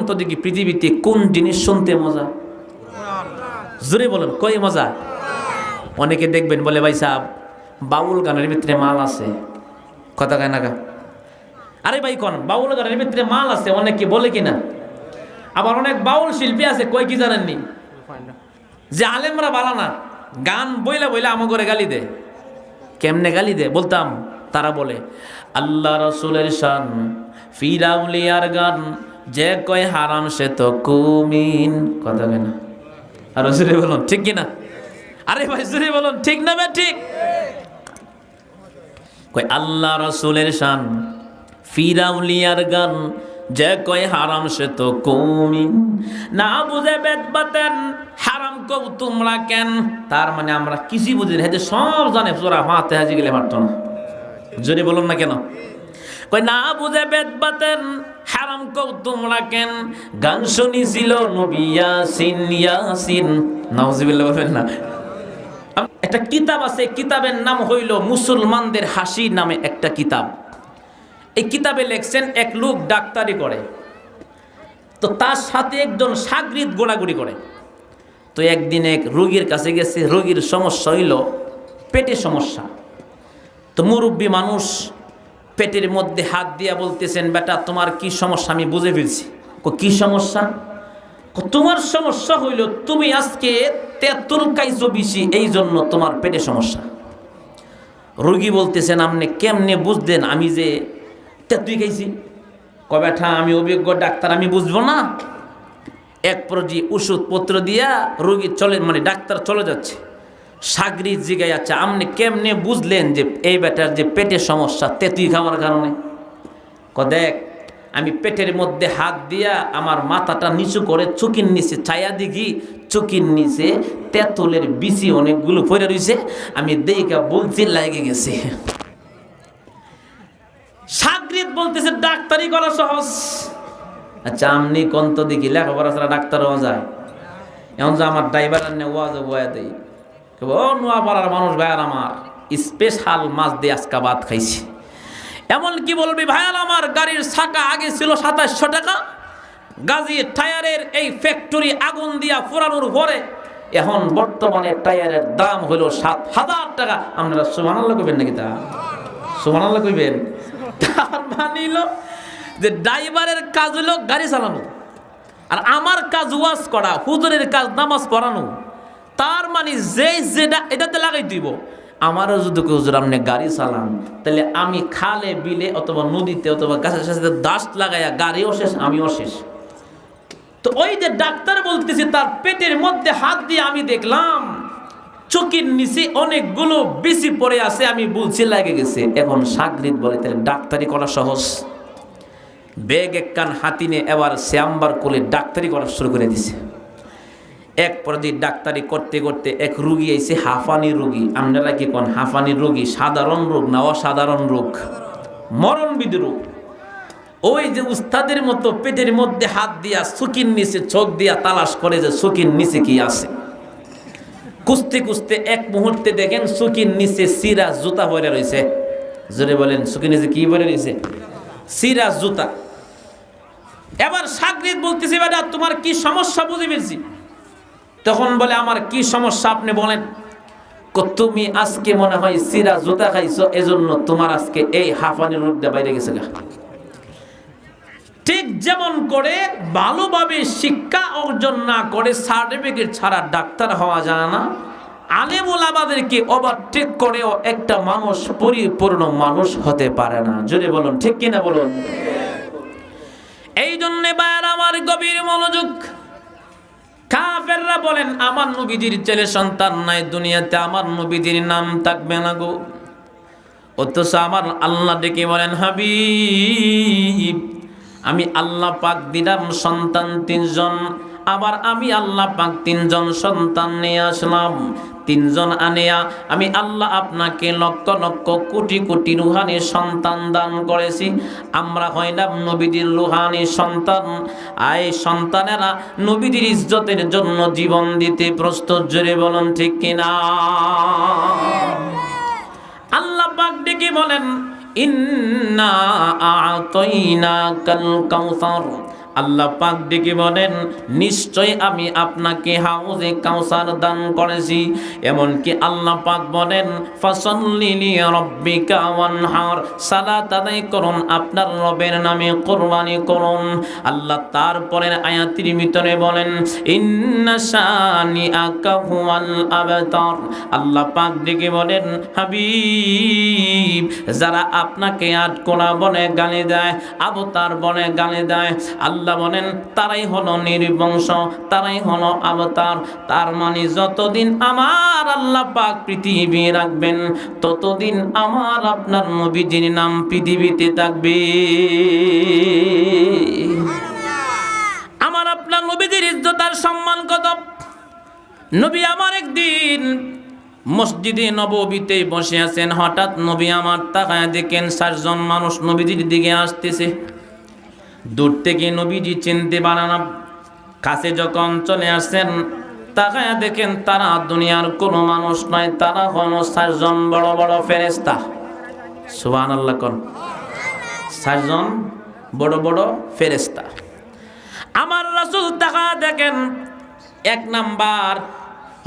তো দেখি পৃথিবীতে কোন জিনিস শুনতে মজা? জোরে বলুন, কই মজা? অনেকে দেখবেন বলে ভাই সাহেব বাউল গানের ভিতরে মাল আছে, কথা কয় না? আরে ভাই কোন বাউল গানের ভিতরে মাল আছে, অনেকে বলে কিনা। আবার অনেক বাউল শিল্পী আছে কই কি জানেননি, যে আলেমরা বালা না, গান বইলা বইলা আমার করে গালি দে। কেমনে গালি দে বলতাম? তারা বলে আল্লাহ রসুলের শান, ফিরাউলিয়ার গান, যে কয় হারাম সে তো কুমিন, কথা কয় না? আর জোরে বলুন ঠিক কিনা? আরে ভাই জোরে বলুন ঠিক না? ঠিক কয় আল্লাহ রসুলের শান, ফিরাউলিয়ার গান, যে কয় হারাম সে তো কুমিন। না বুঝে বেদ বাতেন হারাম কও তোমরা কেন? তার মানে আমরা কিছু বুঝি না, হেতে সব জানে, জোরা হাতে হাজি গেলে পারতো না। জোরে বলুন না কেন? কয় না বুঝে বেদ বাতেন হারাম কও তোমরা কেন? গান শুনিছিল নবী ইয়াসিন, ইয়াসিন, নাউজুবিল্লাহ বলবেন না। একটা কিতাব আছে, কিতাবের নাম হইল মুসলমানদের হাসি নামে একটা কিতাব। এই কিতাবে লেখছেন এক লোক ডাক্তারি করে, তো তার সাথে একজন সাগরিদ গোড়াগুড়ি করে। তো একদিন এক রোগীর কাছে গেছে, রোগীর সমস্যা হইল পেটের সমস্যা। তো মুরব্বী মানুষ পেটের মধ্যে হাত দিয়া বলতেছেন, বেটা তোমার কি সমস্যা? আমি বুঝে ফেলছি। কি সমস্যা? তোমার সমস্যা হইল তুমি আজকে তেঁতুল খাইছো বেশি, এই জন্য তোমার পেটে সমস্যা। রোগী বলতেছেন, আপনি কেমনে বুঝলেন আমি যে তেঁতুল খাইছি? কয় বেটা আমি অভিজ্ঞ ডাক্তার, আমি বুঝবো না? এক পর্যায়ে ওষুধপত্র দিয়া রোগী চলে, মানে ডাক্তার চলে যাচ্ছে। সাগরিদ জিগাই, আচ্ছা আপনি কেমনে বুঝলেন যে এই বেটার যে পেটের সমস্যা তেঁতুল খাওয়ার কারণে? দেখ আমি পেটের মধ্যে হাত দিয়া আমার মাথাটা নিচু করে চুকির নিচে ছায়া দেখি, চুকির নিচে তেঁতুলের বিচি অনেকগুলো পড়ে রয়েছে, আমি দেখা বলতে লাগে গেছে। সাগরিদ বলতেছে ডাক্তারি করা সহজ। আচ্ছা আপনি কন্ত দেখি লেখাপড়া ছাড়া ডাক্তার হওয়া যায়? এমন যে আমার ড্রাইভার ওয়াজ বয়া দেয়, ও নোয়াপাড়ার মানুষ ভাইয়ার আমার স্পেশাল মাছ দিয়ে আজকা ভাত খাইছি। এমন কি বলবি ভাইয়ার আমার, গাড়ির চাকা আগে ছিল 2700 টাকা, গাজী টায়ারের এই ফ্যাক্টরি আগুন দিয়া পুরানোর পরে এখন বর্তমানে টায়ারের দাম হলো 7000 টাকা। আপনারা সুবহানাল্লাহ কইবেন নাকি? তা সুবহানাল্লাহ কইবেন। তার মানিল যে ড্রাইভারের কাজ হলো গাড়ি চালানো, আর আমার কাজ ওয়াজ করা, হুজুরের কাজ নামাজ পড়ানো। তার মানে যে যেটা এটাতে লাগাই দিব। আমারও যদি হুজুর আপনি গাড়ি চালান, তাহলে আমি খালে বিলে অথবা নদীতে অথবা গাছের সাথে দাস লাগাইয়া গাড়িও শেষ, আমিও শেষ। তো ওই যে ডাক্তার বলতেছি, তার পেটের মধ্যে হাত দিয়ে আমি দেখলাম চোখের নিচে অনেকগুলো বিচি পড়ে আছে, আমি বলছি লাগে গেছে। এখন সাগরিদ বলে তাহলে ডাক্তারি করা সহজ। ব্যাগ এক কান হাতিনে এবার শ্যামবার কোলে ডাক্তারি করা শুরু করে দিছে। এক পর্যায়ে ডাক্তারি করতে করতে এক রুগী আইছে, হাঁফানি রুগী। আপনারা কি কোন হাঁফানি রুগী সাধারণ রোগ না অসাধারণ রোগ? মরণবিধি রোগ। ওই যে উস্তাদের মতো পেটের মধ্যে হাত দিয়া চোখের নিচে চোখ দিয়া তালাশ করে যে চোখের নিচে কি আছে। কুস্তে কুস্তে এক মুহূর্তে দেখেন চোখের নিচে সিরা জুতা পরে রয়েছে। জোরে বলেন, চোখের নিচে কি পরে রয়েছে? সিরা জুতা। এবার সাগরিদ বলতেছে, বেটা তোমার কি সমস্যা বুঝে ফেলছি। তখন বলে, আমার কি সমস্যা আপনি বলেন। তুমি আজকে মনে হয় সিরা জুতা খাইছো, এজন্য তোমার আজকে এই হাঁফানির রোগটা বাইরে গেছে গা। ঠিক যেমন করে ভালোভাবে শিক্ষা অর্জন না করে সার্টিফিকেট ছাড়া ডাক্তার হওয়া যায় না, আলেম ওলামাদেরকে ওভারটেক করেও একটা মানুষ পরিপূর্ণ মানুষ হতে পারে না। জোরে বলুন ঠিক কিনা বলুন। এই জন্য ভাইয়ের আমার গভীর মনোযোগ। কাফেররা বলেন আমার নবীজির ছেলে সন্তান নাই দুনিয়াতে, আমার নবীজির নাম থাকবে না গো। অথচ আমার আল্লাহ ডেকে বলেন, হাবিব আমি আল্লাহ পাক দিলাম সন্তান 3 জন, আবার আমি আল্লাহ পাক 3 জন সন্তান নিয়ে আসলাম। 3 জন আনিয়া আমি আল্লাহ আপনাকে লক্ষ লক্ষ কোটি কোটি রুহানি সন্তান দান করেছি। আমরা হইলাম নবীজির রুহানি সন্তান। আই সন্তানেরা নবীজির ইজ্জতের জন্য জীবন দিতে প্রস্তুত। জোরে বলুন ঠিক কিনা। আল্লাহ পাক ডেকে বলেন, ইন্না আ'তাইনাকাল কাউসার, আল্লাহ পাক ডেকে বলেন, নিশ্চয় আমি আপনাকে হাউজে কাউসার দান করেছি। এমনকি আল্লাহ পাক বলেন, ফাসাল্লি লিরাব্বিকা ওয়ানহার, সালাত আদায় করুন, আপনার রবের নামে কুরবানি করুন। আল্লাহ তারপরের আয়াতের ভিতরে বলেন, ইন্না শানিআকা হুয়াল আবতার। আল্লাহ পাক ডেকে বলেন, হাবিব, যারা আপনাকে আটকোনা বলে গালি দেয়, আবতার বলে গালি দেয়, আল্লাহ বলেন তারাই হলো নির্বংশ, তারাই হলো আবতার। তার মানে যতদিন আমার আল্লাহ পাক পৃথিবী রাখবেন, ততদিন আমার আপনার নবীজির নাম পৃথিবীতে থাকবে। আমার আপনার নবীজির ইজ্জত আর সম্মান কত। নবী আমার একদিন মসজিদে নববীতে বসে আছেন, হঠাৎ নবী আমার তাকায় দেখেন 4 জন মানুষ নবীজির দিকে আসতেছে। দূর থেকে নবীজি চিনতে পারে না, কাছে যখন চলে আসছেন তাকায় দেখেন তারা দুনিয়ার কোনো মানুষ নয়, তারা হলো 4 জন বড় বড় ফেরেশতা। সুবহানাল্লাহ কোন 4 জন বড় বড় ফেরেশতা। আমার রাসূল তাকায় দেখেন 1 নাম্বার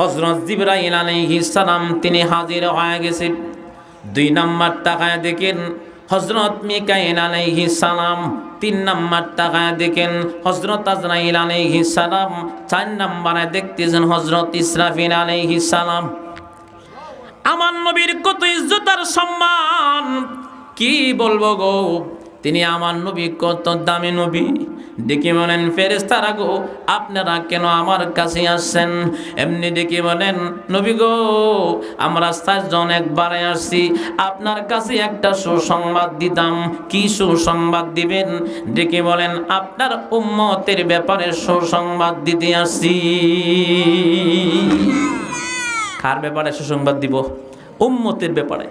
হযরত জিবরাইল আলাইহিস সালাম তিনি হাজির হয়ে গেছেন। 2 নাম্বার তাকায় দেখেন হযরত মিকাইল আলাইহিস সালাম। 3 নাম্বার তাকায় দেখেন হযরত আজরাইল আলাইহিস সালাম। 4 নাম্বারে দেখতেছেন হযরত ইসরাফিল আলাইহিস সালাম। আমার নবীর কত ইজ্জত আর সম্মান কি বলবো গো। তিনি আমার নবী কত দামি নবী। ডেকে বলেন, ফেরেশতারা গো, আপনারা কেন আমার কাছে আসছেন? এমনি ডেকে বলেন, নবী গো, আমরা 4 জন একবারে আসছি, আপনার কাছে একটা সুসংবাদ দিতাম। কি সুসংবাদ দিবেন? ডেকে বলেন, আপনার উম্মতের ব্যাপারে সুসংবাদ দিতে আসছি। কার ব্যাপারে সুসংবাদ দিব? উম্মতের ব্যাপারে।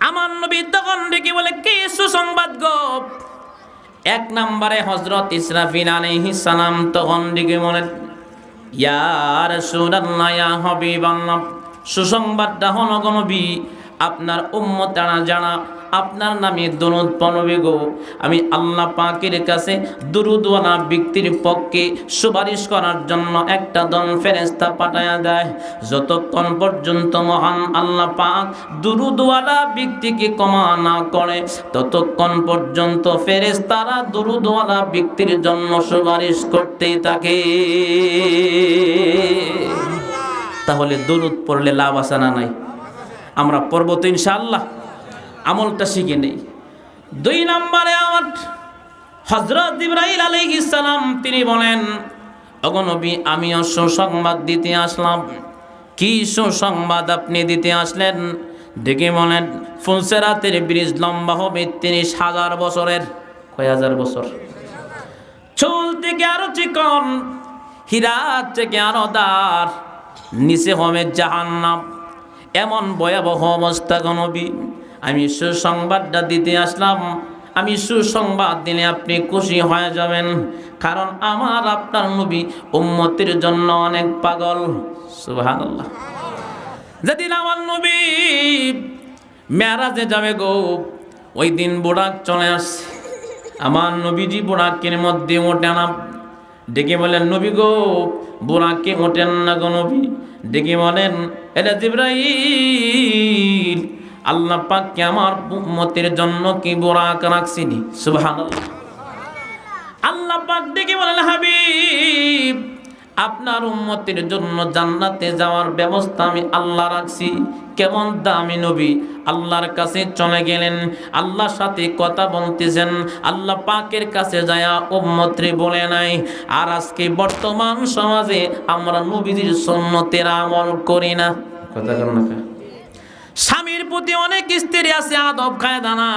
আমার নবী তখন ডেকে বলে, কি সুসংবাদ গো? 1 নম্বরে হযরত ইসরাফিল আলাইহিস সালাম তখন ডেকে বলেন, ইয়া রাসূলুল্লাহ, ইয়া হাবিবাল্লাহ, সুসংবাদটা হলো গো নবী, আপনার উম্মতেরা যারা আপনার নামে দরুদ পড়বে গো, আমি আল্লাহ পাকের কাছে দরুদওয়ালা ব্যক্তির পক্ষে সুপারিশ করার জন্য একটা দল ফেরেশতা পাঠায়া দেয়। যতক্ষণ পর্যন্ত মহান আল্লাহ পাক দরুদওয়ালা ব্যক্তিকে ক্ষমা না করে, ততক্ষণ পর্যন্ত ফেরেশতারা দরুদওয়ালা ব্যক্তির জন্য সুপারিশ করতেই থাকে। তাহলে দরুদ পড়লে লাভ আছে না নাই? আমরা পড়ব তো ইনশাআল্লাহ, আমলটা শিখে নেই। 2 নম্বরে আমার হযরত জিবরাইল আলাইহিস সালাম তিনি বলেন, ওগো নবী, আমিও সুসংবাদ দিতে আসলাম। কি সুসংবাদ আপনি দিতে আসলেন? ডেকে বলেন, ফুলসেরাতের ব্রিজ লম্বা হবে 30,000 বছরের। কয় হাজার বছর? চুল থেকে আরো চিকন, হীরা থেকে আরো দার, নিচে হবে জাহান্নাম। এমন ভয়াবহ অবস্থা গো নবী, আমি সুসংবাদটা দিতে আসলাম। আমি সুসংবাদ দিলে আপনি খুশি হয়ে যাবেন, কারণ আমার আপনার নবী উম্মতের জন্য অনেক পাগল। সুবহানাল্লাহ। যেদিন আমার নবী মেরাজে যাবে গো, ওই দিন বুরাক চলে আসছে। আমার নবীজি বুরাকের মধ্যে ওঠে না। ডেকে বলেন, নবী গো, বুরাকে ওঠেন না গো নবী। ডেকে বলেন, এটা জিবরাইল, আল্লাহ পাক কি আমার উম্মতের জন্য কি বুরাক রাখছিনি? সুবহানাল্লাহ। আল্লাহ পাক ডেকে বলেন, হাবিব, আপনার উম্মতের জন্য জান্নাতে যাওয়ার ব্যবস্থা আমি আল্লাহ রাখছি। কেমন দামি নবী, আল্লাহর কাছে চলে গেলেন, আল্লাহর সাথে কথা বলতেছেন। আল্লাহ পাকের কাছে যায় উম্মতরে বলে নাই। আর আজকে বর্তমান সমাজে আমরা নবীজির সুন্নতের আমল করি না। কথা বল না। স্বামীর প্রতি অনেক স্ত্রী আছে আদব কায়দা না,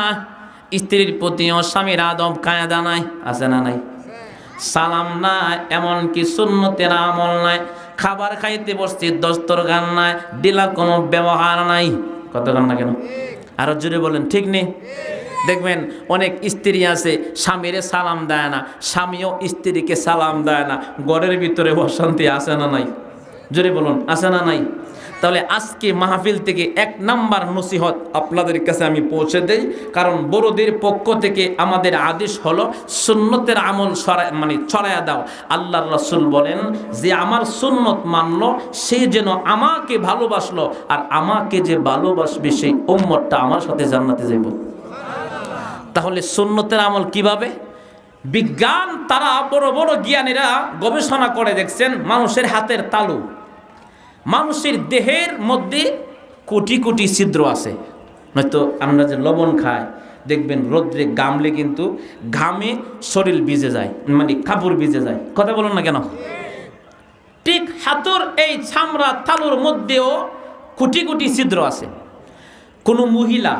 স্ত্রীর প্রতিও স্বামীর আদব কায়দা নাই, আছে না নাই? সালাম নাই, এমনকি সুন্নতের আমল নাই। খাবার খাইতে বসছি, দস্তরখান নাই, ডিলা কোনো ব্যবহার নাই। কতক্ষণ না কেন? আরো জোরে বলেন, ঠিক নেই? দেখবেন অনেক স্ত্রী আছে স্বামীরে সালাম দেয় না, স্বামীও স্ত্রীকে সালাম দেয় না। ঘরের ভিতরে অশান্তি আছে না নাই? জোরে বলুন, আছে না নাই? তাহলে আজকে মাহফিল থেকে 1 নাম্বার নসিহত আপনাদের কাছে আমি পৌঁছে দেই, কারণ বড়দের পক্ষ থেকে আমাদের আদেশ হলো সুন্নতের আমল ছড়ায়া দাও। আল্লাহর রাসূল বলেন যে আমার সুন্নত মানলো সে যেন আমাকে ভালোবাসলো, আর আমাকে যে ভালোবাসবে সেই উম্মতটা আমার সাথে জান্নাতে যাইব। তাহলে সুন্নতের আমল কিভাবে? বিজ্ঞান, তারা বড় বড় জ্ঞানীরা গবেষণা করে দেখছেন মানুষের হাতের তালু, মানুষের দেহের মধ্যে কোটি কোটি ছিদ্র আছে। নয়তো আমরা যে লবণ খাই দেখবেন রোদ্রে গামলে কিন্তু ঘামে শরীর ভিজে যায়, মানে কাপড় ভিজে যায়। কথা বলুন না কেন? ঠিক হাতুর এই চামড়া তালুর মধ্যেও কোটি কোটি ছিদ্র আছে। কোনো মহিলা,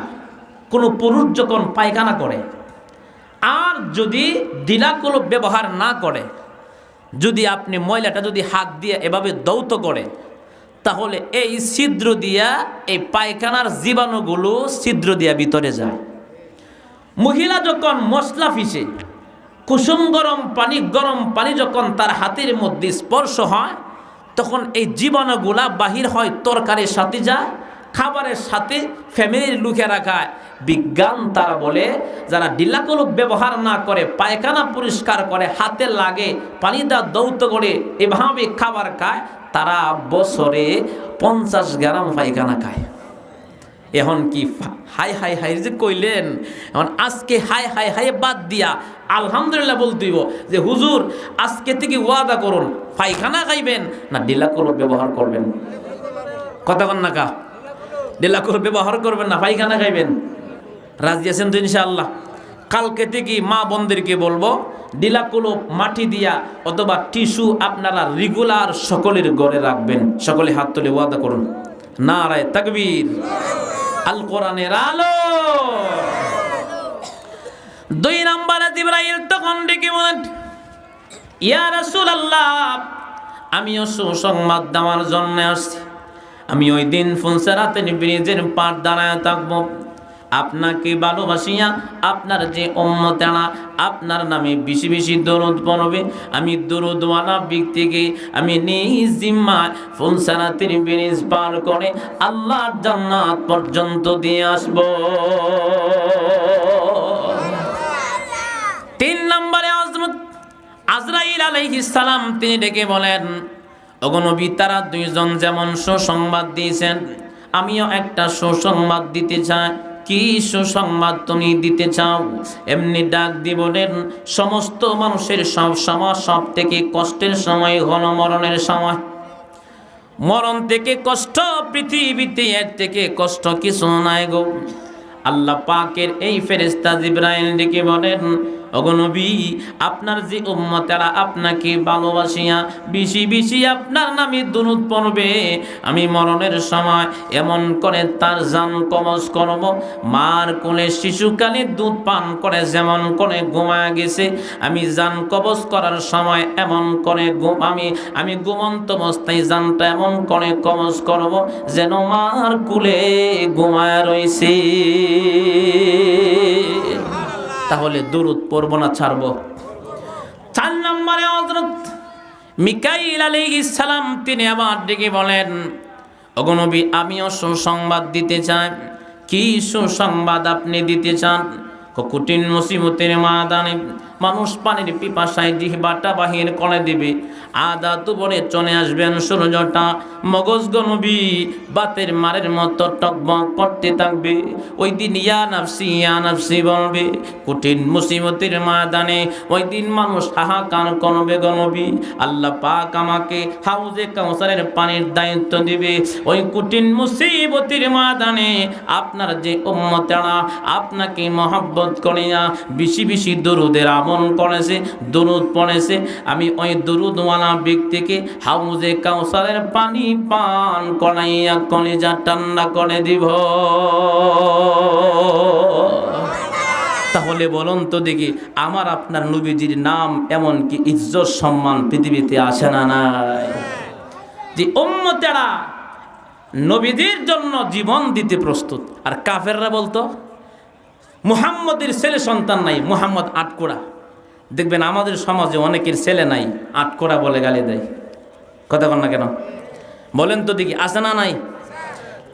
কোনো পুরুষ যখন পায়খানা করে আর যদি দিলাকলব ব্যবহার না করে, যদি আপনি ময়লাটা যদি হাত দিয়ে এভাবে দৌত করে, তাহলে এই ছিদ্র দিয়া এই পায়খানার জীবাণুগুলো ছিদ্র দিয়া ভিতরে যায়। মহিলা যখন মশলা পিষে কুসুম গরম পানি যখন তার হাতের মধ্যে স্পর্শ হয়, তখন এই জীবাণুগুলা বাহির হয়, তরকারির সাথে যায়, খাবারের সাথে, ফ্যামিলির লোকেরা খায়। বিজ্ঞান তারা বলে যারা ডিলাকলব ব্যবহার না করে, পায়খানা পরিষ্কার করে, হাতে লাগে, পানি দা দৌত করে এভাবে খাবার খায়, তারা বছরে 50 গ্রাম পায়খানা খায়। এখন কি হাই হাই হাই যে কইলেন, এখন আজকে হাই হাই হাই বাদ দিয়া আলহামদুলিল্লাহ বলতেইব যে হুজুর আজকে থেকে ওয়াদা করুন পায়খানা খাইবেন না ডিলাকলব ব্যবহার করবেন। কথা কন না কা? ডিলাকলব ব্যবহার করবেন না পায়খানা খাইবেন? রাজি আছেন তো ইনশাআল্লাহ? কালকে থেকে মা বোনদেরকে বলবো ডিলাকলব মাটি দিয়া অথবা টিস্যু আপনারা রেগুলার সকলের ঘরে রাখবেন। সকলে হাত তুলে ওয়াদা করুন। নারায়ে তাকবীর, আল কোরআনের আলো। 2 নম্বরে জিবরাইল তখন ডেকে বলেন, ইয়া রাসূলুল্লাহ, আমিও সুসংবাদ দেওয়ার জন্য আসছি। আমি ওই দিন ফুলসেরাতের ব্রিজের পার দাঁড়ায় থাকবো, আপনাকে ভালোবাসিয়া আপনার যে উম্মতেরা আপনার নামে বেশি বেশি দরুদ পড়বে, আমি দরুদওয়ালা ব্যক্তিকে আমি নিজ জিম্মায় ফুলসেরাতের ব্রিজ পার করে আল্লাহর জান্নাত পর্যন্ত দিয়ে আসব। 3 নম্বরে হযরত আজরাইল আলাইহিস সালাম তিনি ডেকে বলেন, ওগো নবী, তারা 2 জন যেমন সুসংবাদ দিয়েছেন, আমিও একটা সুসংবাদ দিতে চাই। কি সুসংবাদ তুমি দিতে চাও? এমনি ডাক দিয়ে বলেন, সমস্ত মানুষের সব সময় সব থেকে কষ্টের সময় হলো মরণের সময়। মরণ থেকে কষ্ট পৃথিবীতে এর থেকে কষ্ট কিছু নাই গো। আল্লাহ পাকের এই ফেরেশতা জিবরাইল ডেকে বলেন, ওগো নবী, আপনার যে উম্মতেরা আপনাকে ভালোবাসিয়া বেশি বেশি আপনার নামে দুরূদ পড়বে, আমি মরণের সময় এমন করে তার জান কবজ করব, মার কোলে শিশুকালে দুধ পান করে যেমন করে ঘুমায় গেছে, আমি জান কবজ করার সময় এমন করে আমি ঘুমন্ত অবস্থায় জানটা এমন করে কবজ করব যেন মার কোলে ঘুমায় রইছে। তাহলে দুরূদ পড়ব না ছাড়ব? 4 নম্বরে হযরত মিকাইল আলাইহিস সালাম তিনি আবার ডেকে বলেন, ওগো নবী, আমিও সুসংবাদ দিতে চাই। কি সুসংবাদ আপনি দিতে চান? কঠিন মুসিবতের মাদানে মানুষ পানির পিপাসায় জিহ্বাটা বাহির করে দিবে, আদা তুবরে চলে আসবেন সূর্যটা, মগজ গনবি বাতের মারের মতো টকবক করতে থাকবে। ওই দিন ইয়া নাফসি বলবে। কঠিন মুসিবতের ময়দানে ওই দিন মানুষ হাহাকার করবে গনবি, আল্লাহ পাক আমাকে হাউজে কাউসারের পানির দায়িত্ব দিবে। ওই কঠিন মুসিবতের ময়দানে আপনার যে উম্মতেরা আপনাকে মহব্বত করিয়া বেশি বেশি দরুদের আমল করেছে, দরুদ পড়েছে, আমি ওই দরুদওয়ালা ব্যক্তিকে হাউজে কাউসারের পানি পান করাইয়া কলিজা ঠান্ডা করে দিব। তাহলে বলুন তো দেখি, আমার আপনার নবীজির নাম এমন কি ইজ্জত সম্মান পৃথিবীতে আসে না নাই? যে উম্মতেরা নবীজির জন্য জীবন দিতে প্রস্তুত, আর কাফেররা বলতো মুহাম্মদের ছেলে সন্তান নাই, মুহাম্মদ আটকোড়া। দেখবেন আমাদের সমাজে অনেকের ছেলে নাই, আটকোড়া বলে গালি দেয়। কথা বল না কেন? বলেন তো দেখি, আছে না নাই?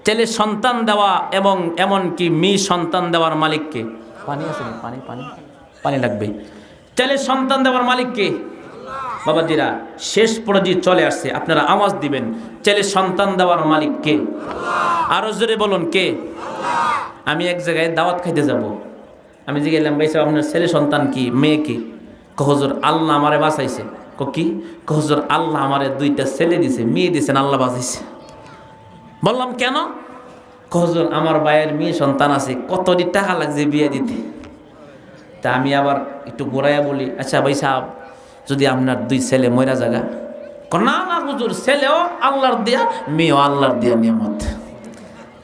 ছেলে সন্তান দেওয়া এবং এমনকি মেয়ে সন্তান দেওয়ার মালিককে, পানি আছে, পানি পানি পানি লাগবে। ছেলে সন্তান দেওয়ার মালিককে বাবাজিরা, শেষ পর্যায়ে চলে আসছে, আপনারা আওয়াজ দিবেন, ছেলে সন্তান দেওয়ার মালিক কে? আরো জোরে বলুন কে? আমি এক জায়গায় দাওয়াত খাইতে যাব, আমি যে গেলাম, ভাই সাহেব আপনার ছেলে সন্তান কি, মেয়ে কি? হুজুর আল্লাহ আমারে বাঁচাইছে। কি? হুজুর আল্লাহ আমারে 2টা ছেলে দিছে, মেয়ে দিছেন, আল্লাহ বাঁচাইছে। বললাম কেন? হুজুর আমার ভাইয়ের মেয়ে সন্তান আছে, কতটি টাকা লাগছে বিয়ে দিতে। তা আমি আবার একটু ঘোরাইয়া বলি, আচ্ছা ভাই সাহেব যদি আপনার 2 ছেলে ময়রা জায়গা, না না হুজুর ছেলেও আল্লাহর দেয়া, মেয়েও আল্লাহর দেয়া নিয়ামত।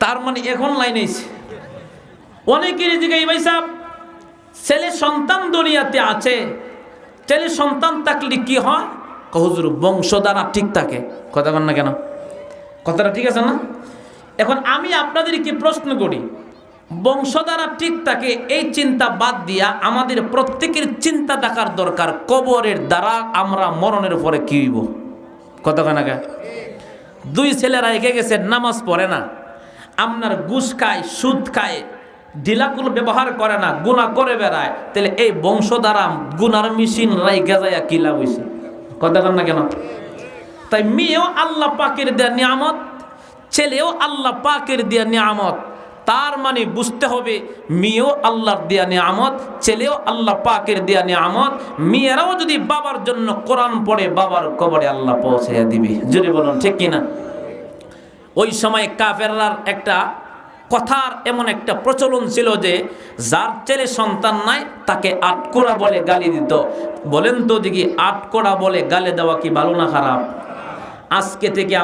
তার মানে এখন লাইন আইছে অনেকেরই দিকে, ভাই সাহেব ছেলে সন্তান দুনিয়াতে আছে, ছেলে সন্তান থাকলে কি হয়? হুজুর বংশধারা ঠিক থাকে। কথা বল না কেন? কথাটা ঠিক আছে না? এখন আমি আপনাদেরকে প্রশ্ন করি, বংশধারা ঠিক থাকে এই চিন্তা বাদ দিয়া আমাদের প্রত্যেকের চিন্তা থাকার দরকার, কবরের দ্বারা আমরা মরণের পরে কি হইব। কথা কেন? 2 ছেলেরা এগিয়ে গেছে, নামাজ পড়ে না, আপনার ঘুষ খায়, সুদ খায়, ঢিলাকুল ব্যবহার করে না, গুনাহ করে বেড়ায়, তাহলে এই বংশধারা গুনার মেশিন রাই গেজাইয়া কি লাভ হইছে? কথা কেন না কেন? তাই মেয়েও আল্লাহ পাকের দেয়া নিয়ামত, ছেলেও আল্লাহ পাকের দেয়া নিয়ামত। তার মানে বুঝতে হবে মেয়েও আল্লাহর দেয়া নিয়ামত, ছেলেও আল্লাহ পাকের দেয়া নিয়ামত। মেয়েরাও যদি বাবার জন্য কোরআন পড়ে, বাবার কবরে আল্লাহ পৌঁছাইয়া দিবে। জোরে বলুন ঠিক কিনা? ওই সময় কাফেররার একটা কথার এমন একটা প্রচলন ছিল যে যার ছেলে সন্তান নাই তাকে আটকোড়া বলে গালি দিত। বলেন তো দেখি, আটকোড়া বলে গালি দেওয়া কি ভালো না খারাপ? আজকে থেকে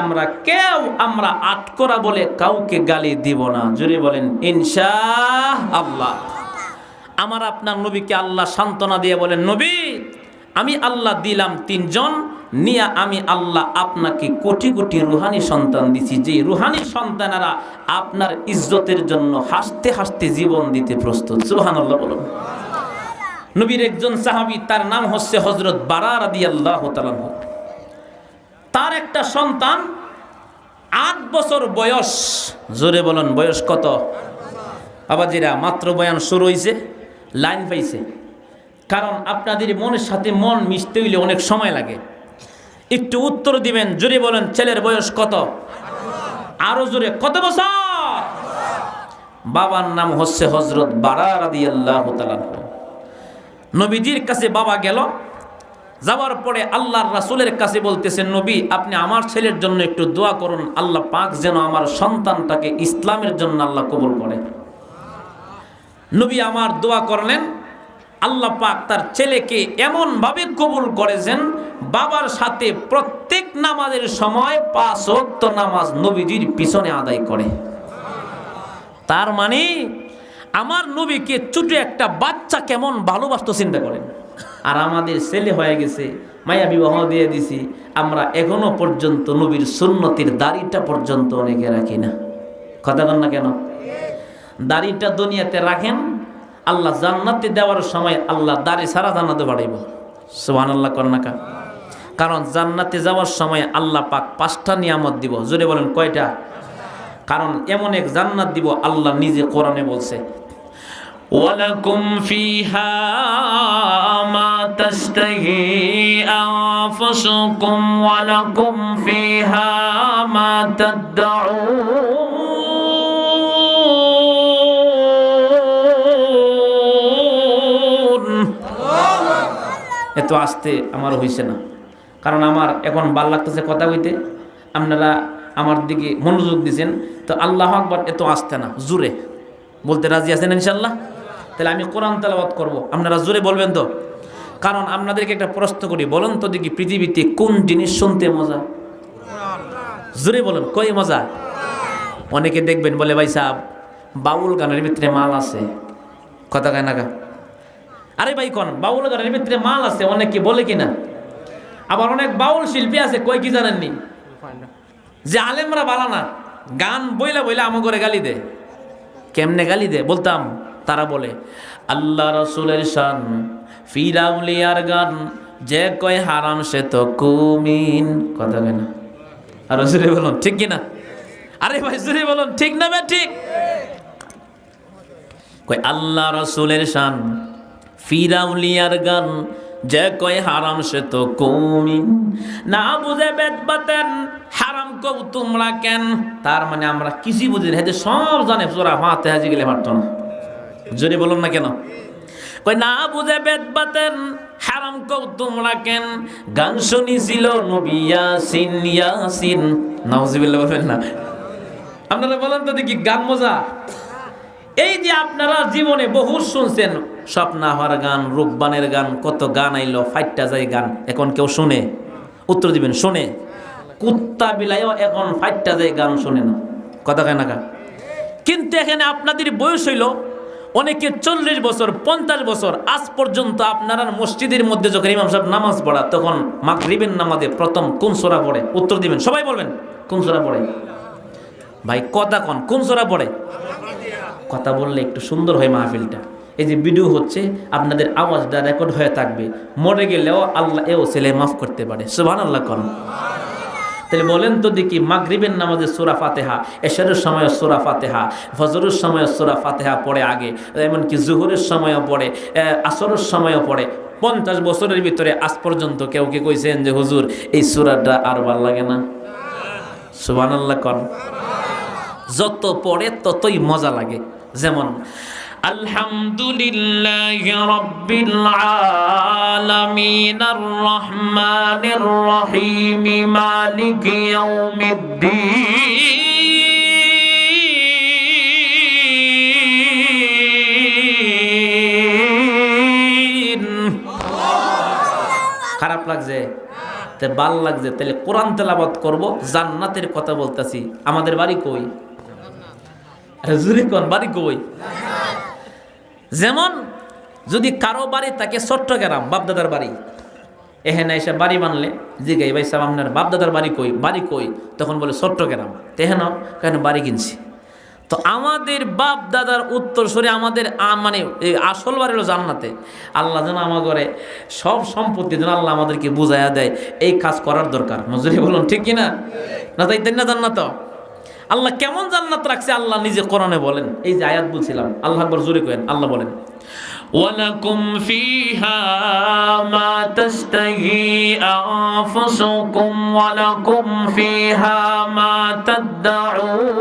আমরা আটকোড়া বলে কাউকে গালি দিব না। জোরে বলেন ইনশাআল্লাহ। আমার আপনার নবীকে আল্লাহ সান্ত্বনা দিয়ে বলেন, নবী আমি আল্লাহ দিলাম 3 জন নিয়া, আমি আল্লাহ আপনাকে কোটি কোটি রুহানি সন্তান দিছি, যে রুহানি সন্তানেরা আপনার ইজ্জতের জন্য হাসতে হাসতে জীবন দিতে প্রস্তুত। সুবহানাল্লাহ বলুন। নবীর একজন সাহাবী, তার নাম হচ্ছে হযরত বারা রাদিয়াল্লাহু তাআলা। তার একটা সন্তান 8 বছর বয়স। জোরে বলুন বয়স কত? বাবাজিরা মাত্র বয়ান শুরু হয়েছে, লাইন পাইছে। কারণ আপনাদের মনের সাথে মন মিশতে হইলে অনেক সময় লাগে। একটু উত্তর দিবেন, জোরে বলেন ছেলের বয়স কত? আরো জোরে, কত বছর? বাবার নাম হচ্ছে হযরত বারা রাদিয়াল্লাহু তাআলা। নবীজির কাছে বাবা গেল, যাওয়ার পরে আল্লাহর রাসূলের কাছে বলতেছেন, নবী আপনি আমার ছেলের জন্য একটু দোয়া করুন, আল্লাহ পাক যেন আমার সন্তানটাকে ইসলামের জন্য আল্লাহ কবুল করে। নবী আমার দোয়া করলেন, আল্লাহ পাক তার ছেলেকে এমন ভাবে কবুল করেছেন, বাবার সাথে প্রত্যেক নামাজের সময় 5 ওয়াক্ত নামাজ নবীজির পিছনে আদায় করে। তার মানে আমার নবীকে ছোট একটা বাচ্চা কেমন ভালোবাসতো চিন্তা করেন। আর আমাদের ছেলে হয়ে গেছে, মায়া বিবাহ দিয়ে দিছি, আমরা এখনো পর্যন্ত নবীর সুন্নতির দাড়িটা পর্যন্ত অনেকে রাখি না। কথা বল না কেন? দাড়িটা দুনিয়াতে রাখেন, আল্লাহ জান্নাতে দেওয়ার সময় আল্লাহ দাড়ি ছাড়া জান্নাতে বাড়াইব। সুবহানাল্লাহ কন্যাকা। কারণ জান্নাতে যাওয়ার সময় আল্লাহ পাক 5টা নিয়ামত দিব। জোরে বলেন কয়টা? কারণ এমন এক জান্নাত দিব আল্লাহ নিজে কোরআনে বলছে, ওয়ালাকুম ফিহা মা তাশতাহি আনফুসুকুম ওয়ালাকুম ফিহা মা তাদউন। এত আস্তে আমার হইছে না, কারণ আমার এখন ভাল লাগতেছে কথা কইতে, আপনারা আমার দিকে মনোযোগ দিয়েছেন তো। আল্লাহু আকবার এত আস্তে না, জোরে বলতে রাজি আছেন ইনশাআল্লাহ? তাহলে আমি কোরআন তেলাওয়াত করব, আপনারা জোরে বলবেন তো? কারণ আপনাদেরকে একটা প্রশ্ন করি, বলুন তো দেখি পৃথিবীতে কোন জিনিস শুনতে মজা? জোরে বলুন, কই মজা? অনেকে দেখবেন বলে, ভাই সাহেব বাউল গানের ভিতরে মাল আছে। কথা কয় না কা? আরে ভাই কোন বাউল গানের ভিতরে মাল আছে, অনেকে বলে কিনা। আবার অনেক বাউল শিল্পী আছে, কই কি জানেননি, যে আলেমরা বালা না, গান বইলা বইলা আমার করে গালি দে। কেমনে গালি দে বলতাম? তারা বলে আল্লাহ রাসূলের শান, ফিরাউলিয়ার গান, যে কয় হারাম সে তো কুমিন। কথা কেন? আর জোরে বলুন ঠিক কিনা? আরে ভাই জোরে বলুন ঠিক না বে ঠিক? কই আল্লাহ রাসূলের শান, ফিরাউলিয়ার গান, যে কয় হারাম সে তো কৌমি, না বুঝে বেদ বাতেন হারাম কও তোমরা কেন। তার মানে আমরা কিছু বুঝি না, সব জানে সূরা ফাতিহা গেলে পারতো না। জোরে বলুন না কেন? কই না বুঝে বেদ বাতেন হারাম কও তোমরা কেন, গান শুনিছিল নবী ইয়াসিন ইয়াসিন। নাউজুবিল্লাহ বলবেন না? আপনারা বলেন তো দেখি গান মজা? এই যে আপনারা জীবনে বহু শুনছেন স্বপ্নাহার গান, রূপবানের গান, কত গান আইলো, ফাইটটা যায় গান, এখন কেউ শুনে? উত্তর দিবেন শুনে? কুত্তা বিলাইও এখন ফাইটটা যায় গান শুনে না, কথা কয় না কা? কিন্তু এখানে আপনাদের বয়স হইল অনেকে 40 বছর 50 বছর, আজ পর্যন্ত আপনারা মসজিদের মধ্যে যখন ইমাম সাহেব নামাজ পড়া, তখন মাগরিবের নামাজে প্রথম কোন সূরা পড়ে? উত্তর দিবেন, সবাই বলবেন কোন সূরা পড়ে? ভাই কথা কোন সূরা পড়ে? কথা বললে একটু সুন্দর হয় মাহফিলটা। এই যে ভিডিও হচ্ছে, আপনাদের আওয়াজটা রেকর্ড হয়ে থাকবে, মরে গেলেও আল্লাহ এও ছেলে মাফ করতে পারে। সুবহানাল্লাহ কোন? তাহলে বলেন তো দেখি, মাগরিবের নামাজে সূরা ফাতিহা, এশারের সময় সূরা ফাতিহা, ফজরের সময় সূরা ফাতিহা পড়ে আগে, এমনকি জোহরের সময়ও পড়ে, আসরের সময়ও পড়ে। 50 বছরের ভিতরে আজ পর্যন্ত কেউ কি কইছেন যে হুজুর এই সূরাটা আর ভালো লাগে না? সুবহানাল্লাহ কোন? যত পড়ে ততই মজা লাগে। যেমন আলহামদুলিল্লাহি রাব্বিল আলামিন আর রহমানির রহিম মালিকি ইয়াউমিদ্দিন। খারাপ লাগছে? তে ভাল লাগছে? তাহলে কোরআন তেলাওয়াত করব, জান্নাতের কথা বলতাছি। আমাদের বাড়ি কই? জুরি কোন বাড়ি কই? যেমন যদি কারো বাড়ি থাকে চট্টগ্রাম, বাপদাদার বাড়ি, এখানে এসে বাড়ি বানলে জিগাই ভাই সাহেব আপনার বাপদাদার বাড়ি কই? বাড়ি কই? তখন বলে চট্টগ্রাম। তেহেন কেন বাড়ি কিনছি? তো আমাদের বাপ দাদার উত্তরসূরি আমাদের মানে আসল বাড়ি হলো জান্নাতে। আল্লাহ যেন আমার ঘরে সব সম্পত্তি যেন আল্লাহ আমাদেরকে বুঝাইয়া দেয়, এই কাজ করার দরকার। মজুরি বলুন ঠিক কিনা? না তাইতেন না জান্নাত? আল্লাহ কেমন জান্নাত রাখছে আল্লাহ নিজে কোরআনে বলেন। এই যে আয়াত বলছিলাম, আল্লাহ আকবার জোরে করেন, আল্লাহ বলেন ওয়ালাকুম ফিহা মা তাশতাহি আনফুসুকুম ওয়ালাকুম ফিহা মা তাদউন।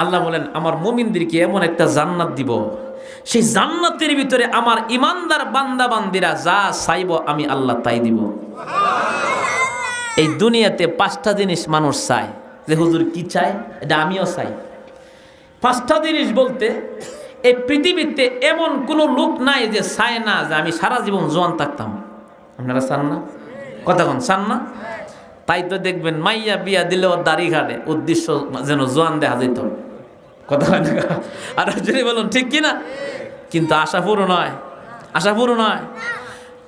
আল্লাহ বলেন আমার মুমিনদেরকে এমন একটা জান্নাত দিব, সেই জান্নাতের ভিতরে আমার ইমানদার বান্দা বান্দিরা যা চাইব আমি আল্লাহ তাই দিব। এই দুনিয়াতে 5টা জিনিস মানুষ চায়, যে হুজুর কি চায়? এটা আমিও চাই। 5টা জিনিস বলতে এই পৃথিবীতে এমন কোনো লোক নাই যে চায় না যে আমি সারা জীবন জোয়ান থাকতাম। আপনারা চান না? কথা কোন চান না? তাই তো দেখবেন মাইয়া বিয়া দিলেও দাড়ি ঘাটে, উদ্দেশ্য যেন জোয়ান দেখা যেত। কথা হয় না? আর যদি বলুন ঠিক কিনা? কিন্তু আশা পুরো নয়, আশা পুরো নয়।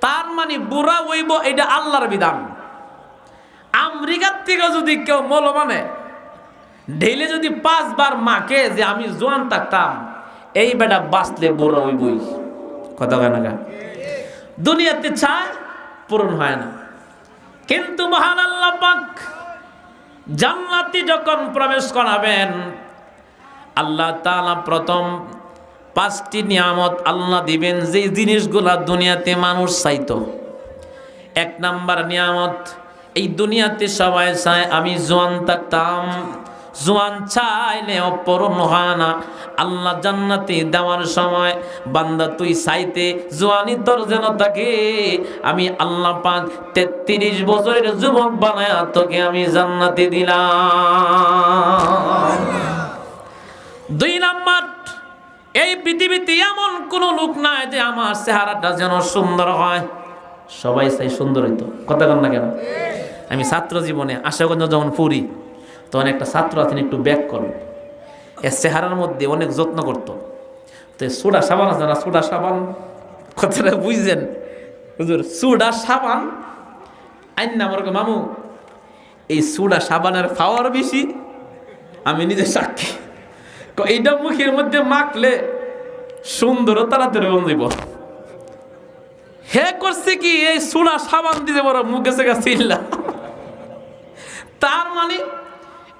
তার মানে বুড়া হইব, এটা আল্লাহর বিধান। আমেরিকার থেকে যদি কেউ মল মানে ডেইলি যদি 5 বার মাকে যে আমি জোয়ান থাকতাম, এই বেটা বাঁচলে বুড়া হইবই। কথা হয় না? দুনিয়াতে চায়, পূরণ হয় না। কিন্তু মহান আল্লাহ পাক জান্নাতে যখন প্রবেশ করাবেন, আল্লাহ তাআলা প্রথম 5টি নিয়ামত আল্লাহ দিবেন, যে জিনিসগুলা দুনিয়াতে মানুষ চাইতো। 1 নাম্বার নিয়ামত, এই দুনিয়াতে সবাই চায় আমি জোয়ান থাকতাম, জোয়ান চাইলেও পূরণ হয় না। আল্লাহ জান্নাতে দেওয়ার সময় বান্দা তুই চাইতে জোয়ানি তোর যেন থাকে, আমি আল্লাহ পাক 33 বছরের যুবক বানায় তোকে আমি জান্নাতে দিলাম। 2 নাম্বার, এই পৃথিবীতে এমন কোন লোক নাই যে আমার চেহারাটা যেন সুন্দর হয়। সবাই চাই সুন্দর হইতো। কথা কন না কেন? আমি ছাত্র জীবনে আশাগঞ্জ যখন পড়ি, তখন একটা ছাত্র আছেন একটু ব্যাক করে, এর চেহারার মধ্যে অনেক যত্ন করতো। তো সোডা সাবান আছে না, সোডা সাবান, কথাটা বুঝছেন হুজুর? সোডা সাবান আইন না আমার মামু, এই সোডা সাবানের পাওয়ার বেশি, আমি নিজে সাক্ষী। এইটা মুখের মধ্যে মাখলে সুন্দর তাড়াতাড়ি বন দিব। হে করছে কি এই সুলা সাবান দিতে বড় মুখে সেগা চিল্লা। তার মানে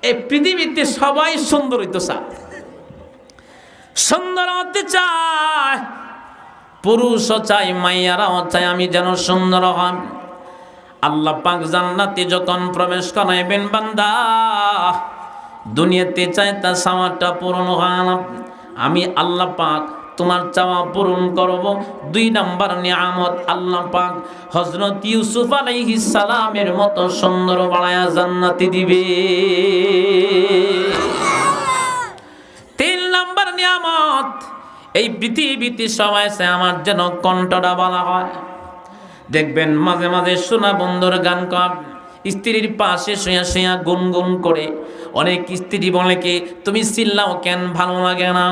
এই পৃথিবীতে সবাই সুন্দর হইতে চায়, সুন্দর হতে চায়, পুরুষও চাই মাইয়ারাও চাই আমি যেন সুন্দর হন। আল্লাহ পাক জান্নাতে যখন প্রবেশ করাইবেন বান্দা, দুনিয়াতে চাই তার চাওয়াটা পূরণ হয় না, আমি আল্লাহ পাক তোমার চাওয়া পূরণ করব। 2 নাম্বার নিয়ামত আল্লাহ পাক হযরত ইউসুফ আলাইহিস সালামের মতো সুন্দর বানায়া জান্নাতে দিবে। 3 নাম্বার নিয়ামত এই পৃথিবীতে সবাই চায় আমার যেন কণ্ঠটা বলা হয়। দেখবেন মাঝে মাঝে শোনা বন্ধুর গান কর, স্ত্রীর পাশে শুয়া শুয়া গুনগুন করে। অনেক স্ত্রী বলে কি তুমি চিল্লাও কেন, ভালো লাগে না?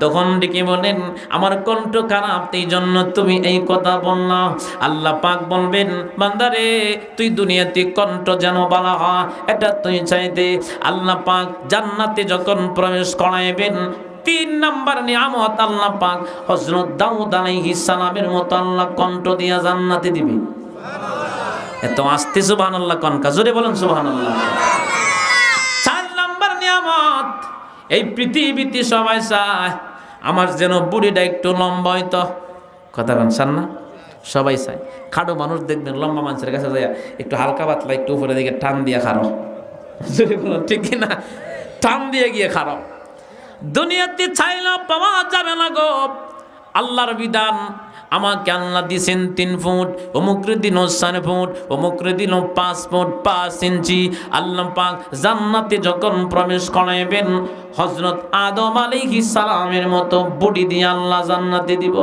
তখন ডেকে বলেন আমার কণ্ঠ খারাপ, এই জন্য তুমি এই কথা বললা। আল্লাহ পাক বলবেন বান্দারে তুই দুনিয়াতে কণ্ঠ যেন বলা হয় এটা তুই চাইতে। আল্লাহ পাক জান্নাতে যখন প্রবেশ করাইবেন 3 নাম্বার নিয়ামত আল্লাহ পাক হযরত দাউদ আলাইহিস সালামের মতো আল্লাহ কণ্ঠ দিয়া জান্নাতে দিবে। এত আস্তে সুবহানাল্লাহ কনকা জোরে বলেন সুবহানাল্লাহ। 4 নাম্বার নিয়ামত এই পৃথিবীতে সবাই চায় আমার যেন বুড়িটা একটু লম্বা হইতো। কথা বলছেন না? সবাই চায়। খাটো মানুষ দেখবেন লম্বা মানুষের কাছে যায় একটু হালকা পাতলা একটু উপরে দিকে টান দিয়ে খারো, জোরে বলেন ঠিক কিনা? টান দিয়ে গিয়ে খারো। দুনিয়াতে চাইলেও পাওয়া যাবে না গো, আল্লাহর বিধান। আমাকে আল্লাহ দিয়েছেন 3 ফুট, অমুকরে দিন 4 ফুট, অমুকরে দিন 5 ফুট 5 ইঞ্চি। আল্লাহ পাক জান্নাতে যখন প্রবেশ করাইবেন হযরত আদম আলাইহিস সালামের মতো বডি দিয়ে আল্লাহ জান্নাতে দিব।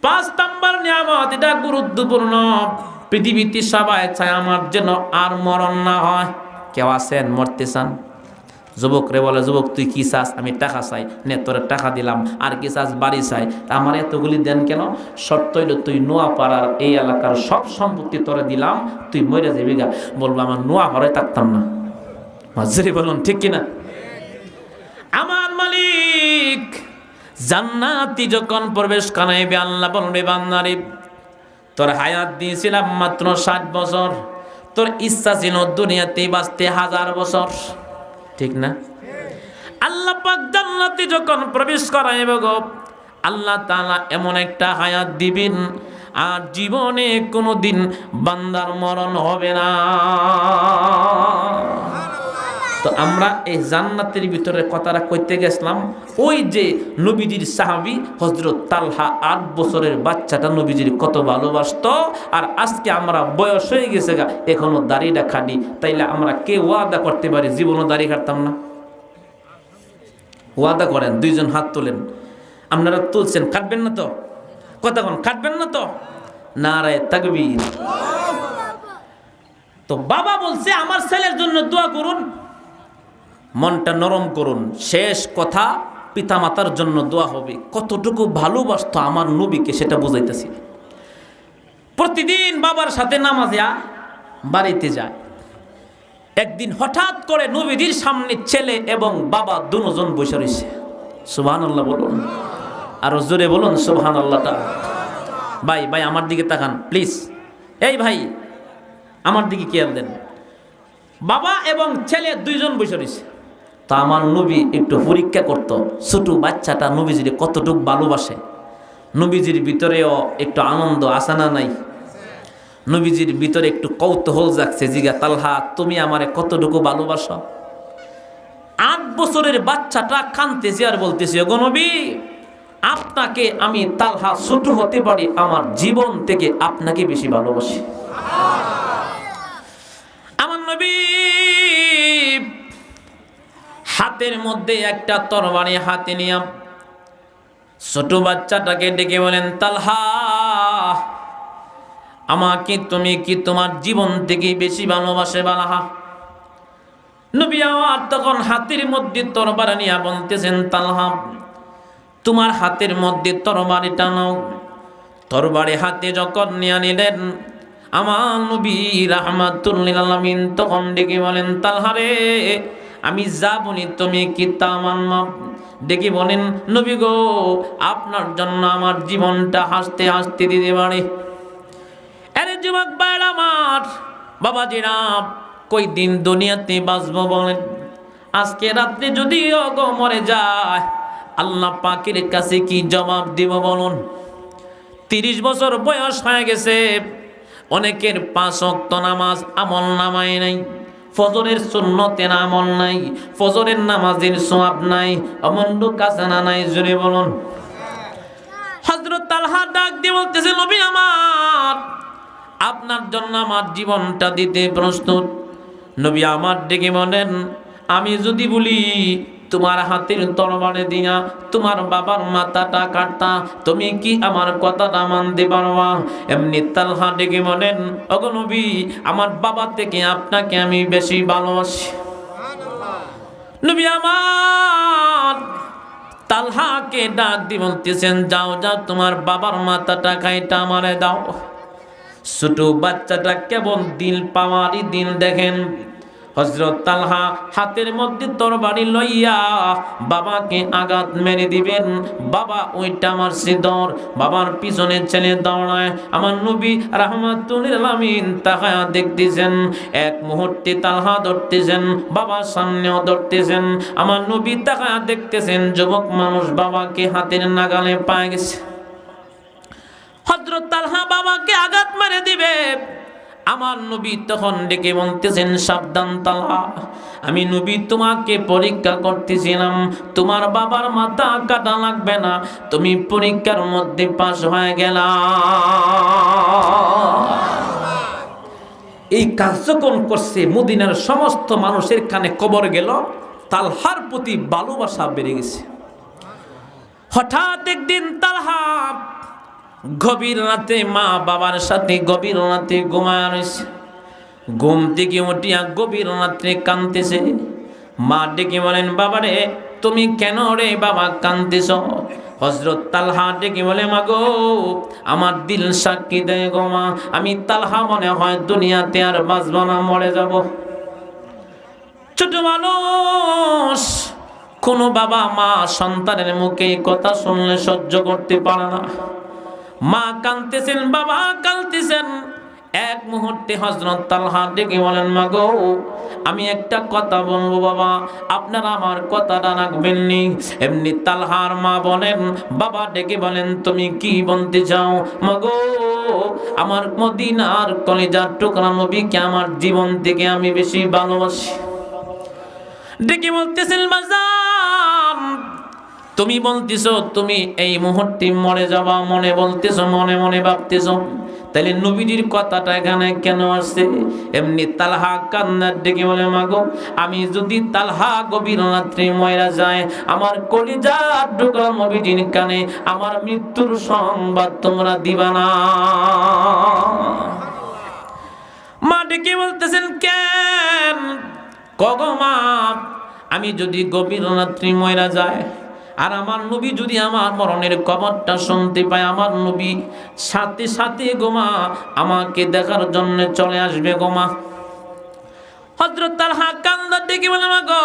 5 নাম্বার নিয়ামত এটা গুরুত্বপূর্ণ। পৃথিবীতে সবাই চায় আমার যেন আর মরণ না হয়। কেউ আছেন মরতে চান? যুবক রে বলে যুবক তুই কি চাস? আমি টাকা চাই। নে তোর টাকা দিলাম। আর কি চাস? বাড়ি চাই। আমার এতগুলি দেন কেন? শর্ত হইল তুই নোয়াপাড়ার এই এলাকার সব সম্পত্তি তোরে দিলাম, তুই মরে যাবি গা। বলবো আমার নোয়াপাড়ায় থাকতাম না। মাজরি বলুন ঠিক কিনা? আমার মালিক জান্নাতি যখন প্রবেশ করাইবে আল্লাহ বলবে বান্দারে তোর হায়াত দিয়েছিলাম মাত্র 60 বছর, তোর ইচ্ছা ছিল দুনিয়াতে বাঁচতে 1000 বছর, ঠিক না? আল্লাহ পাক জান্নাতে যখন প্রবেশ করাইবে গো আল্লাহ তাআলা এমন একটা হায়াত দিবেন আর জীবনে কোনোদিন বান্দার মরণ হবে না। তো আমরা এই জান্নাতের ভিতরে কথাটা কইতে গেছিলাম, ওই যে নবীজির সাহাবী হযরত তালহা 8 বছরের বাচ্চাটা নবীজির কত ভালোবাসতো, আর আজকে আমরা বয়স হয়ে গেছে গা এখনো দাড়িটা খাটি, তাইলে আমরা কে ওয়াদা করতে পারি জীবনও দাড়ি কাটতাম না? ওয়াদা করেন, 2 জন হাত তোলেন। আপনারা তুলছেন, কাটবেন না তো? কথা কোন কাটবেন না তো? নারায়ে তাকবীর। তো বাবা বলছে আমার ছেলের জন্য দোয়া করুন, মনটা নরম করুন। শেষ কথা পিতামাতার জন্য দোয়া হবে। কতটুকু ভালোবাসতো আমার নবীকে সেটা বুঝাইতেছি। প্রতিদিন বাবার সাথে নামাজে বাড়িতে যায়। একদিন হঠাৎ করে নবীজির সামনে ছেলে এবং বাবা দুজন বসে রয়েছে। সুবহানাল্লাহ বলুন, আরো জোরে বলুন সুবহানাল্লাহটা। ভাই ভাই আমার দিকে তাকান প্লিজ। এই ভাই আমার দিকে খেয়াল দেন। বাবা এবং ছেলে 2 জন বসে রয়েছে। তা আমার নবী একটু পরীক্ষা করত ছোট বাচ্চাটা নবীজির কতটুকু ভালোবাসে। নবীজির ভিতরেও একটু আনন্দ আসে না নাই? নবীজির ভিতরে একটু কৌতূহল জাগছে, জিগা তালহা তুমি আমারে কতটুকু ভালোবাসো? 8 বছরের বাচ্চাটা কাঁদতেছে আর বলতেছে গো নবী আপনাকে আমি তালহা ছোট হতে পারি আমার জীবন থেকে আপনাকে বেশি ভালোবাসি। আমার নবী হাতের মধ্যে একটা তরবারি হাতে নিয়ে ছোট বাচ্চাটাকে ডেকে বলেন তালহা আমাকে তুমি কি তোমার জীবন থেকে বেশি ভালোবাসে বালাহা? নবী আর তখন হাতের মধ্যে তরবারি নিয়ে বলতেছেন তালহা তোমার হাতের মধ্যে তরবারিটা নাও। তরবারি হাতে যখন নিয়ে নিলেন আমার নবী রাহমাতুল লিল আলামিন তখন ডেকে বলেন তালহা রে আমি যা বলি তুমি কি তা মানবা? ডেকে বলেন, নবী গো, আপনার জন্য আমার জীবনটা হাসতে হাসতে দিতে পারে। আরে যুবক ভাইরা আমার, বাবাজিরা, কই দিন দুনিয়াতে বাঁচবো বলেন? আজকে রাত্রে যদি ওগো মরে যায়, আল্লাহ পাকের কাছে কি জবাব দিব বলুন? 30 বছর বয়স হয়ে গেছে, অনেকের 5 ওয়াক্ত নামাজ আমল নামায় নাই, ফজরের সুন্নতের আমল নাই, ফজরের নামাজের সওয়াব নাই, অমন্ডু কাসানা নাই, জুড়ে বলুন। হযরত তালহা ডাক দিয়ে বলতেছে, নবী আমার, আপনার জন্য আমার জীবনটা দিতে প্রস্তুত। নবী আমার ডেকে বলেন, আমি যদি বলি তোমার হাতের তরবারে দিয়া তোমার বাবার মাথাটা কাটতা, তুমি কি আমার কথাটা মানতে পারবা? এমনি তালহা ডেকে বলেন, ওগো নবী, আমার বাবা থেকে আপনাকে আমি বেশি ভালোবাসি। নবী আমার তালহাকে ডাক দিয়ে বলতেছেন, যাও যাও, তোমার বাবার মাথাটা কাইটা আমারে দাও। ছোট বাচ্চাটা কেবল দিল পাওয়ারই দিল দেখেন। হযরত তালহা হাতের মধ্যে তরবারি লইয়া বাবাকে আঘাত মেরে দিবেন, বাবা ওইটা মারছে দর, বাবার পিছনে ছেলে দৌড়ায়। আমার নবী রাহমাতুল আলামিন তাকায়া দেখতেছেন, এক মুহূর্তে তালহা ধরতেছেন, বাবার সামনেও ধরতেছেন। আমার নবী তাকায়া দেখতেছেন, যুবক মানুষ বাবাকে হাতের নাগালে পায় গেছে। হযরত তালহা বাবাকে আঘাত মেরে দিবে, আমার নবী তখন ডেকে বলতেছেন, সাবধান তালহা, আমি নবী তোমাকে পরীক্ষা করতেছিলাম, তোমার বাবার মাথা কাটা লাগবে না, তুমি পরীক্ষার মধ্যে পাস হয়ে গেলা। এই কাজ যখন করছে, মদিনার সমস্ত মানুষের কানে খবর গেল, তালহার প্রতি ভালোবাসা বেড়ে গেছে। হঠাৎ একদিন তালহা গভীর রাতে মা বাবার সাথে গভীর রাতে ঘুমায় রয়েছে। ঘুম থেকে উঠিয়া গভীর রাত্রে কাঁদতেছে। মা ডেকে বলেন, বাবারে তুমি কেন রে বাবা কাঁদতেছ? হযরত তালহা ডেকে বলে, মা গো, আমার দিল সাক্ষী দেয় গো মা, আমি তালহা মনে হয় দুনিয়াতে আর বাঁচব না, মরে যাব। ছোট মানুষ, কোন বাবা মা সন্তানের মুখে কথা শুনলে সহ্য করতে পারে না। মা কাঁদতেছেন, বাবা কাঁদতেছেন। এক মুহূর্তে হযরত তালহা ডেকে বলেন, মা গো, আমি একটা কথা বলবো বাবা, আপনারা আমার কথাটা রাখবেন নি? এমনি তালহার মা বলেন, বাবা ডেকে বলেন, তুমি কি বলতে চাও? মা গো, আমার মদিনার কলিজার টুকরা নবীকে আমার জীবন থেকে আমি বেশি ভালোবাসি। ডেকে বলতেছেন, বাজান, তুমি বলতেছো তুমি এই মুহূর্তে মরে যাবা, মনে বলতেছো, মনে মনে ভাবতেছো, তাহলে নবীজির কথাটা এখানে কেন আসছে? এমনি তালহা কান্নার ডেকে বলে, মাগো, আমি যদি তালহা গভীর রাত্রে ময়রা যায়, আমার কলিজার টুকরা নবীজির কানে আমার মৃত্যুর সংবাদ তোমরা দিবা না। মা ডেকে বলতেছেন, কেন? কগো মা, আমি যদি গভীর রাত্রি ময়রা যায় আর আমার নবী যদি আমার মরণের খবরটা শুনতে পায়, আমার নবী সাথে সাথে গোমা আমাকে দেখার জন্য চলে আসবে গোমা। হযরত তালহা কান্দার ডেকে বলে, মা গো,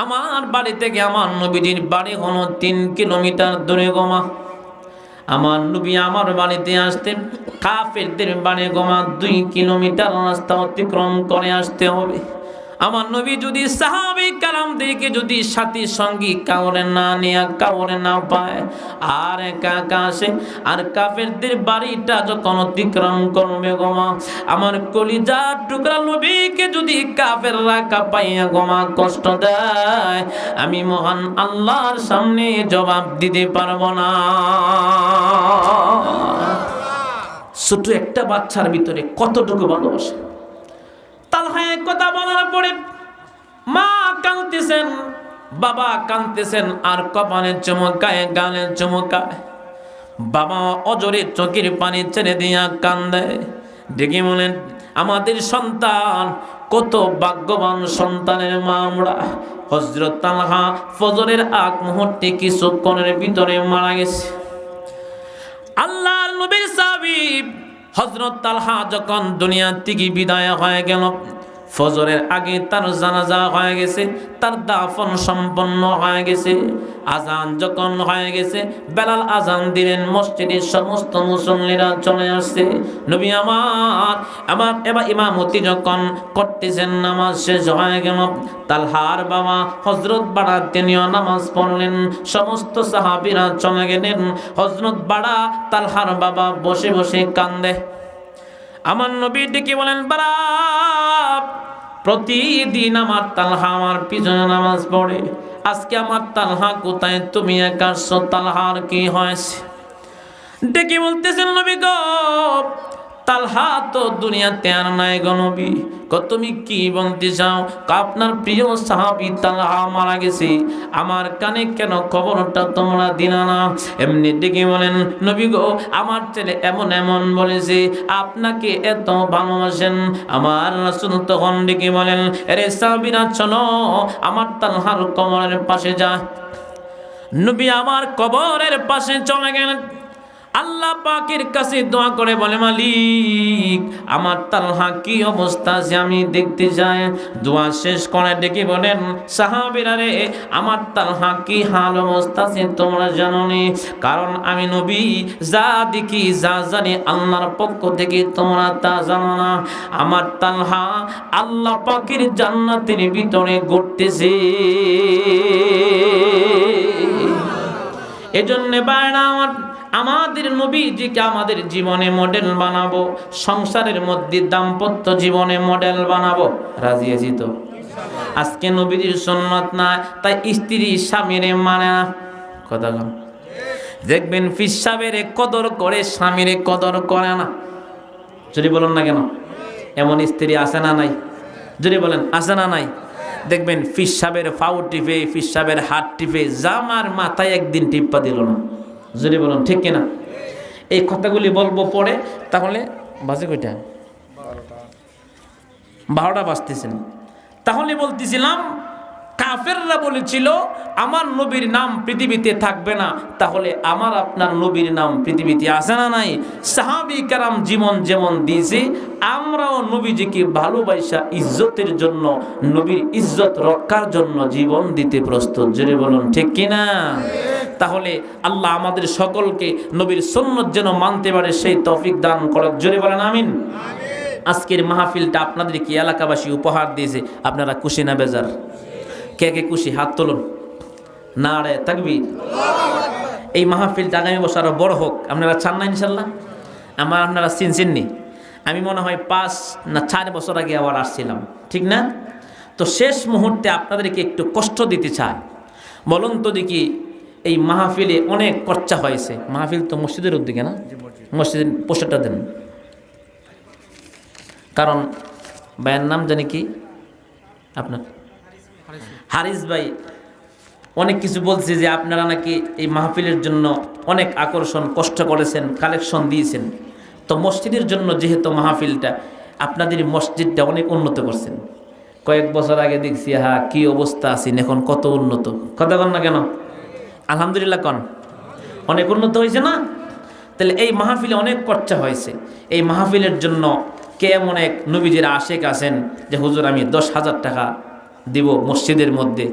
আমার বাড়ি থেকে আমার নবীজির বাড়ি হলো 3 কিলোমিটার দূরে গোমা। আমার নবী আমার বাড়িতে আসতে কাফেরদের বাড়ি গোমা 2 কিলোমিটার রাস্তা অতিক্রম করে আসতে হবে। আমার নবী যদি সাহাবী কারামদেরকে যদি সাথী সঙ্গী কাউরে না নিয়ে কাউরে না পায় আর একা একা আসে, আর কাফেরদের বাড়িটা যখন অতিক্রম করবে গোমা, আমার কলিজার টুকরা নবীকে যদি কাফেররা কাঁপাইয়া গোমা কষ্ট দেয়, আমি মহান আল্লাহর সামনে জবাব দিতে পারবো না। ছোট একটা বাচ্চার ভিতরে কতটুকু ভালোবাসা! তালহা কথা বলার পরে মা কাঁদতেছেন, বাবা কাঁদতেছেন, আর কপালে চমকায়, গালে চমকায়। বাবা অজরে চোখের পানি ছেড়ে দিয়া কান্দে। ডেকে বলেন, আমাদের সন্তান কত ভাগ্যবান সন্তানের মা আমরা। হযরত তালহা ফজরের আগ মুহূর্তে কিছুক্ষণের ভিতরে মারা গেছে। আল্লাহর নবীর সাহাবী হযরত তালহা যখন দুনিয়া থেকে বিদায় হয়ে গেল, ফজরের আগে তার জানাজা হয়ে গেছে, তার দাফন সম্পন্ন হয়ে গেছে। আজান যখন হয়ে গেছে, বেলাল আজান দিলেন, মসজিদের সমস্ত মুসল্লিরা চলে আসছে। নবী আমার এবার ইমামতি যখন করতেছেন, নামাজ শেষ হয়ে গেল। তালহার বাবা হযরত বাড়া তিনিও নামাজ পড়লেন, সমস্ত সাহাবীরা চলে গেলেন। হযরত বাড়া তালহার বাবা বসে বসে কান্দে। আমার নবী ডেকে বলেন, বাড়া, প্রতিদিন আমার তালহা আমার পিছনে নামাজ পড়ে, আজকে আমার তালহা কোথায়? তুমি একা আসছো, তালহার কি হয়েছে? ডেকে বলতেছেন, নবী গো, তালহা তো দুনিয়াতে আর নাই গো নবী। তুমি কি বলতে চাও? আপনার প্রিয় সাহাবী তালহা মারা গেছে, আমার কানে কেন খবরটা তোমরা দিনা না? এমনি ডেকে বলেন, নবী গো, আমার ছেলে এমন এমন বলেছে, আপনাকে এত ভালোবাসেন। আমার রাসূল তখন ডেকে বলেন, আরে সাহাবীরা চলো, আমার তালহার কবরের পাশে যা। নবী আমার কবরের পাশে চলে গেলেন। আল্লাহ পাকের কাছে দোয়া করে বলে, মালিক, আমার তালহা কি অবস্থা আছে আমি দেখতে যাই। দোয়া শেষ করে ডেকে বলেন, সাহাবীরা রে, আমার তালহা কি হাল অবস্থা আছে তোমরা জানো নি? কারণ আমি নবী যা দেখি, যা জানি আল্লাহর পক্ষ থেকে তোমরা তা জানো না। আমার তালহা আল্লাহ পাকের জান্নাতের ভিতরে ঘুরতেছে। এজন্য বাইরা আমাদের নবীজিকে আমাদের জীবনে মডেল বানাবো, সংসারের মধ্যে দাম্পত্য জীবনে মডেল বানাবো। রাজি আছি তো? আজকে নবীজির সুন্নাত না, তাই স্ত্রী স্বামীরে মানে না। কথা কম দেখবেন, ফিসাবের কদর করে, স্বামীরে কদর করে না। যদি বলেন না কেন, এমন স্ত্রী আছে না নাই? যদি বলেন আছে না নাই? দেখবেন ফিসাবের ফাউ টিপে, ফিসাবের হাত টিপে, জামার মাথায় একদিন টিপ্পা দিল না। যদি বলুন ঠিক কিনা? এই কথাগুলি বলবো পরে। তাহলে বাজে কয়টা? 12টা বাজতেছেন। তাহলে বলতেছিলাম, কাফেররা বলেছিল আমার নবীর নাম পৃথিবীতে থাকবে না। তাহলে আমার আপনার নবীর নাম পৃথিবীতে আছে না নাই? সাহাবী কেরাম জীবন যেমন দিয়েছে, আমরাও নবীজিকে ভালোবাসা, ইজ্জতের জন্য, নবীর ইজ্জত রক্ষার জন্য জীবন দিতে প্রস্তুত। জোরে বলুন ঠিক কিনা? তাহলে আল্লাহ আমাদের সকলকে নবীর সুন্নাত যেন মানতে পারে সেই তৌফিক দান করুক। জোরে বলেন আমিন। আজকের মাহফিলটা আপনাদেরকে এলাকাবাসী উপহার দিয়েছে, আপনারা খুশি না বেজার? কে কে খুশি হাত তুলুন। নারে তাকবীর। এই মাহফিলটা আগামী বছর আরো বড় হোক, আপনারা চান না ইনশাল্লাহ? আপনারা চিনছেননি? আমি মনে হয় 5 না 4 বছর আগে আবার আসছিলাম, ঠিক না? তো শেষ মুহূর্তে আপনাদেরকে একটু কষ্ট দিতে চাই। বলুন তো দেখি, এই মাহফিলে অনেক খরচা হয়েছে। মাহফিল তো মসজিদের উদ্যোগে না? মসজিদের পোস্টারটা দেন। কারণ ভাইয়ের নাম জানি কি আপনার? হারিস ভাই অনেক কিছু বলছে যে আপনারা নাকি এই মাহফিলের জন্য অনেক আকর্ষণ, কষ্ট করেছেন, কালেকশন দিয়েছেন। তো মসজিদের জন্য যেহেতু মাহফিলটা, আপনাদের মসজিদটা অনেক উন্নত করছেন। কয়েক বছর আগে দেখছি, হ্যাঁ কি অবস্থা আছেন এখন, কত উন্নত। কথা বল না কেন? আলহামদুলিল্লাহ কন, অনেক উন্নত হয়েছে না? তাহলে এই মাহফিলে অনেক খরচা হয়েছে। এই মাহফিলের জন্য কে এমন এক নবীজির আশেক আছেন যে হুজুর আমি 10,000 টাকা দিব মসজিদের মধ্যে,